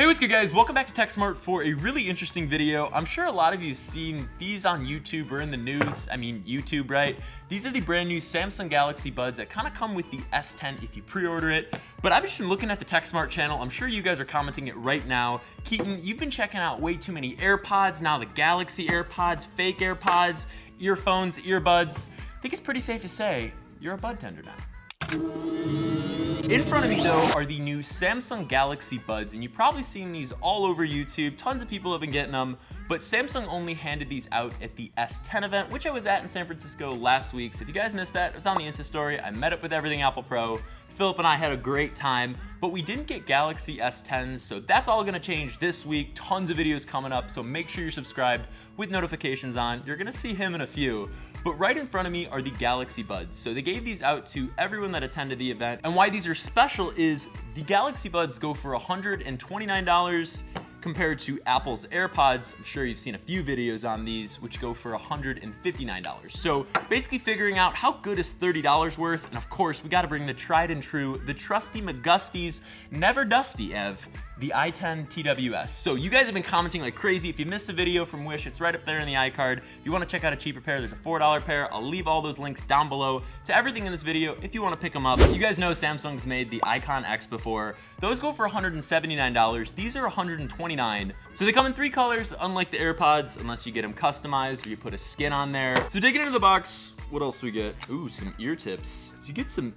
what's good guys? Welcome back to TechSmartt for a really interesting video. I'm sure a lot of you have seen these on YouTube or in the news. I mean, YouTube, right? These are the brand new Samsung Galaxy Buds that kind of come with the S10 if you pre-order it. But I've just been looking at the TechSmartt channel. I'm sure you guys are commenting it right now. Keaton, you've been checking out way too many AirPods, now the Galaxy AirPods, fake AirPods, earphones, earbuds. I think it's pretty safe to say you're a bud tender now. In front of me though are the new Samsung Galaxy Buds, and you've probably seen these all over YouTube. Tons of people have been getting them, but Samsung only handed these out at the S10 event, which I was at in San Francisco last week. So if you guys missed that, it's on the Insta story. I met up with Everything Apple Pro. Philip and I had a great time, but we didn't get Galaxy S10s, so that's all gonna change this week. Tons of videos coming up, so make sure you're subscribed with notifications on. You're gonna see him in a few. But right in front of me are the Galaxy Buds. So they gave these out to everyone that attended the event. And why these are special is the Galaxy Buds go for $129 compared to Apple's AirPods. I'm sure you've seen a few videos on these, which go for $159. So basically figuring out how good is $30 worth. And of course, we gotta bring the tried and true, the trusty McGusty's, never dusty, Ev, the i10 TWS. So you guys have been commenting like crazy. If you missed a video from Wish, it's right up there in the iCard. If you wanna check out a cheaper pair, there's a $4 pair. I'll leave all those links down below to everything in this video if you wanna pick them up. You guys know Samsung's made the Icon X before. Those go for $179. These are $129. So they come in 3 colors, unlike the AirPods, unless you get them customized or you put a skin on there. So digging into the box, what else do we get? Ooh, some ear tips. So you get some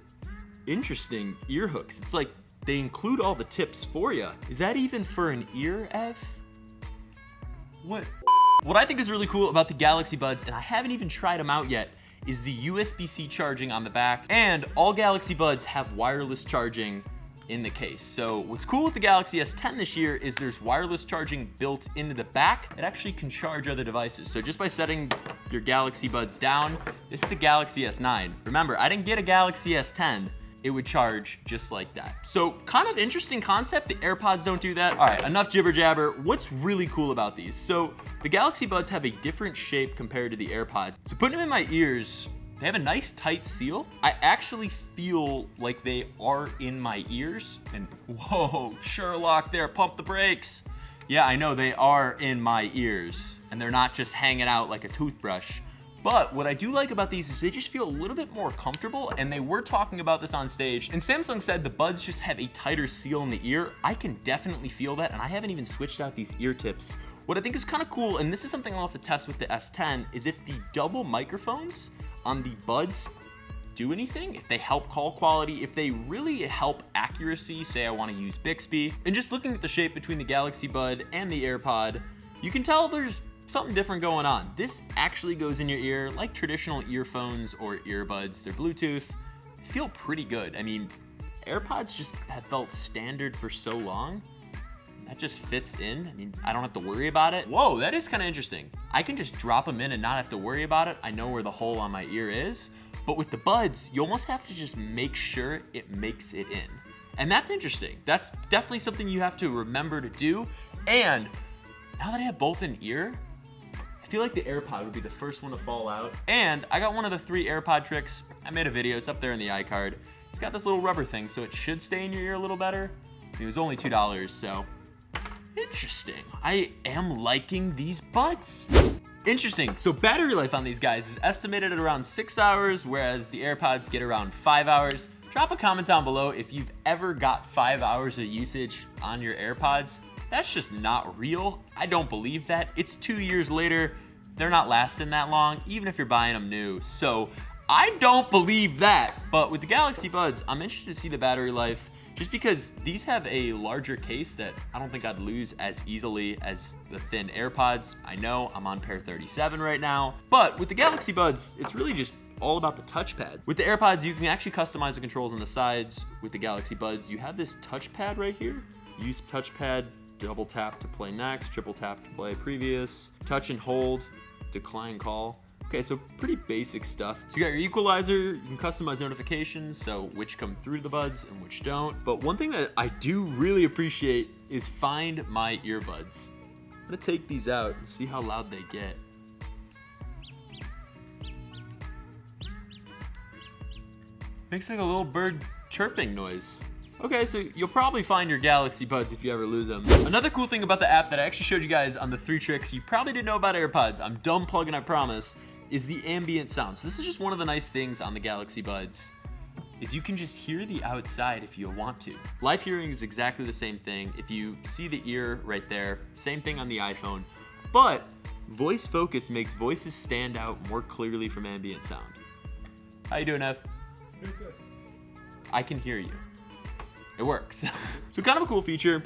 interesting ear hooks. It's like they include all the tips for you. Is that even for an ear, Ev? What I think is really cool about the Galaxy Buds, and I haven't even tried them out yet, is the USB-C charging on the back. And all Galaxy Buds have wireless charging in the case. So what's cool with the Galaxy S10 this year is there's wireless charging built into the back. It actually can charge other devices. So just by setting your Galaxy Buds down, this is a Galaxy S9. Remember, I didn't get a Galaxy S10. It would charge just like that. So kind of interesting concept. The AirPods don't do that. All right, enough jibber jabber. What's really cool about these? So the Galaxy Buds have a different shape compared to the AirPods. So putting them in my ears, they have a nice tight seal. I actually feel like they are in my ears. And whoa, Sherlock there, pump the brakes. Yeah, I know they are in my ears and they're not just hanging out like a toothbrush. But what I do like about these is they just feel a little bit more comfortable, and they were talking about this on stage, and Samsung said the Buds just have a tighter seal in the ear. I can definitely feel that, and I haven't even switched out these ear tips. What I think is kind of cool, and this is something I'll have to test with the S10, is if the double microphones on the Buds do anything, if they help call quality, if they really help accuracy, say I want to use Bixby. And just looking at the shape between the Galaxy Bud and the AirPod, you can tell there's something different going on. This actually goes in your ear like traditional earphones or earbuds. They're Bluetooth. They feel pretty good. I mean, AirPods just have felt standard for so long. That just fits in. I mean, I don't have to worry about it. Whoa, that is kind of interesting. I can just drop them in and not have to worry about it. I know where the hole on my ear is. But with the Buds, you almost have to just make sure it makes it in. And that's interesting. That's definitely something you have to remember to do. And now that I have both in ear, I feel like the AirPod would be the first one to fall out. And I got one of the 3 AirPod tricks. I made a video, it's up there in the iCard. It's got this little rubber thing, so it should stay in your ear a little better. It was only $2, so interesting. I am liking these Buds. Interesting, so battery life on these guys is estimated at around 6 hours, whereas the AirPods get around 5 hours. Drop a comment down below if you've ever got 5 hours of usage on your AirPods. That's just not real. I don't believe that. It's 2 years later. They're not lasting that long, even if you're buying them new. So I don't believe that. But with the Galaxy Buds, I'm interested to see the battery life, just because these have a larger case that I don't think I'd lose as easily as the thin AirPods. I know I'm on pair 37 right now, but with the Galaxy Buds, it's really just all about the touchpad. With the AirPods, you can actually customize the controls on the sides. With the Galaxy Buds, you have this touchpad right here. Use touchpad, double tap to play next, triple tap to play previous, touch and hold, decline call. Okay, so pretty basic stuff. So you got your equalizer, you can customize notifications, so which come through the Buds and which don't. But one thing that I do really appreciate is Find My Earbuds. I'm gonna take these out and see how loud they get. Makes like a little bird chirping noise. Okay, so you'll probably find your Galaxy Buds if you ever lose them. Another cool thing about the app that I actually showed you guys on the 3 tricks you probably didn't know about AirPods, I'm dumb plugging, I promise, is the ambient sound. So this is just one of the nice things on the Galaxy Buds, is you can just hear the outside if you want to. Live hearing is exactly the same thing. If you see the ear right there, same thing on the iPhone, but voice focus makes voices stand out more clearly from ambient sound. How you doing, Ev? Good. I can hear you. It works. So kind of a cool feature,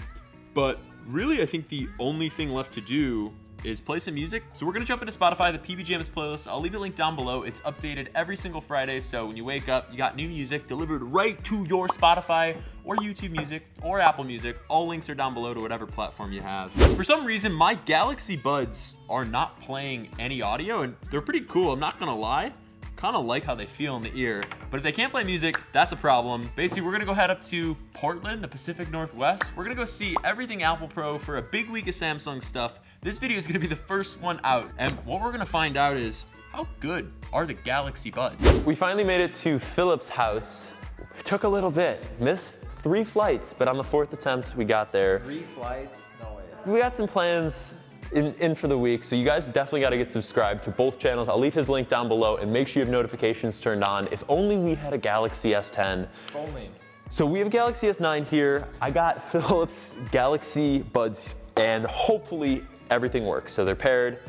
but really I think the only thing left to do is play some music. So we're gonna jump into Spotify, the PB Jams playlist. I'll leave a link down below. It's updated every single Friday, so when you wake up, you got new music delivered right to your Spotify or YouTube Music or Apple Music. All links are down below to whatever platform you have. For some reason, my Galaxy Buds are not playing any audio, and they're pretty cool, I'm not gonna lie. Kind of like how they feel in the ear, but if they can't play music, that's a problem. Basically, we're gonna go head up to Portland, the Pacific Northwest. We're gonna go see everything Apple Pro for a big week of Samsung stuff. This video is gonna be the first one out, and what we're gonna find out is how good are the Galaxy Buds? We finally made it to Philip's house. It took a little bit, missed 3 flights, but on the 4th attempt, we got there. 3 flights? No way. We got some plans in for the week, so you guys definitely got to get subscribed to both channels. I'll leave his link down below, and make sure you have notifications turned on. If only we had a Galaxy S10. If only. So we have a Galaxy S9 here. I got Philip's Galaxy Buds, and hopefully everything works. So they're paired.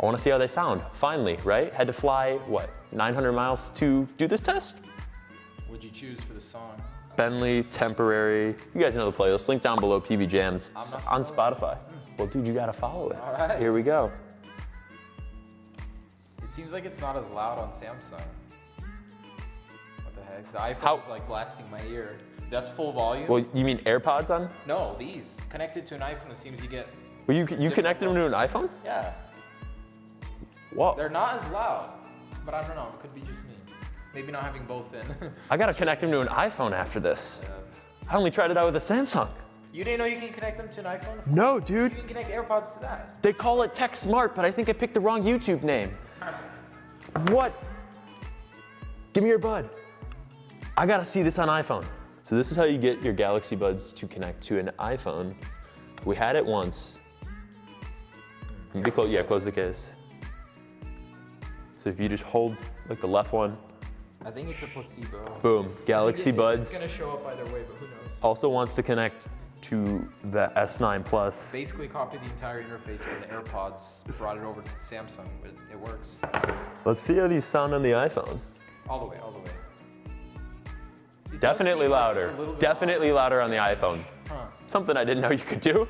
I want to see how they sound. Finally, right? Had to fly, what, 900 miles to do this test? What'd you choose for the song? Bentley, Temporary. You guys know the playlist. Link down below, PB Jams on Spotify. Well, dude, you gotta follow it. All right. Here we go. It seems like it's not as loud on Samsung. What the heck? The iPhone is like blasting my ear. That's full volume? Well, you mean AirPods on? No, these. Connected to an iPhone, it seems you get... Well, you connected them to an iPhone? Yeah. Whoa. They're not as loud, but I don't know. It could be just me. Maybe not having both in. I gotta connect them to an iPhone after this. Yeah. I only tried it out with a Samsung. You didn't know you can connect them to an iPhone? No, dude. You can connect AirPods to that. They call it TechSmartt, but I think I picked the wrong YouTube name. What? Give me your bud. I gotta see this on iPhone. So this is how you get your Galaxy Buds to connect to an iPhone. We had it once. Close the case. So if you just hold like the left one, I think it's a placebo. boom, Galaxy Buds. It's gonna show up either way, but who knows? Also wants to connect to the S9 Plus. Basically copied the entire interface from the AirPods, brought it over to Samsung, but it works. Let's see how these sound on the iPhone. All the way, all the way. It Definitely does seem like louder. it's a little bit Definitely louder on the iPhone. Huh. Something I didn't know you could do.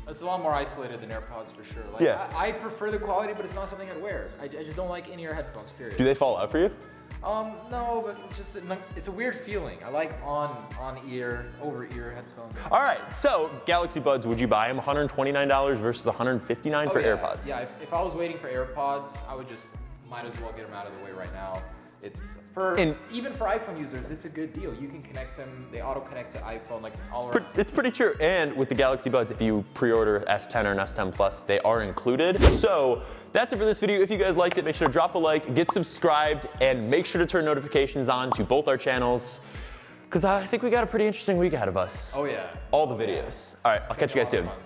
It's a lot more isolated than AirPods for sure. Like, Yeah. I prefer the quality, but it's not something I'd wear. I just don't like in-ear headphones, period. Do they fall out for you? No, but it's a weird feeling. I like on-ear, over-ear headphones. All right, so Galaxy Buds, would you buy them $129 versus $159 for yeah. AirPods? Yeah, if I was waiting for AirPods, I would just might as well get them out of the way right now. It's even for iPhone users, it's a good deal. You can connect them, they auto-connect to iPhone, like all around. It's pretty true. And with the Galaxy Buds, if you pre-order S10 or an S10 Plus, they are included. So that's it for this video. If you guys liked it, make sure to drop a like, get subscribed, and make sure to turn notifications on to both our channels, because I think we got a pretty interesting week ahead of us. Oh yeah. All the videos. All right, I'll catch you guys soon. Fun.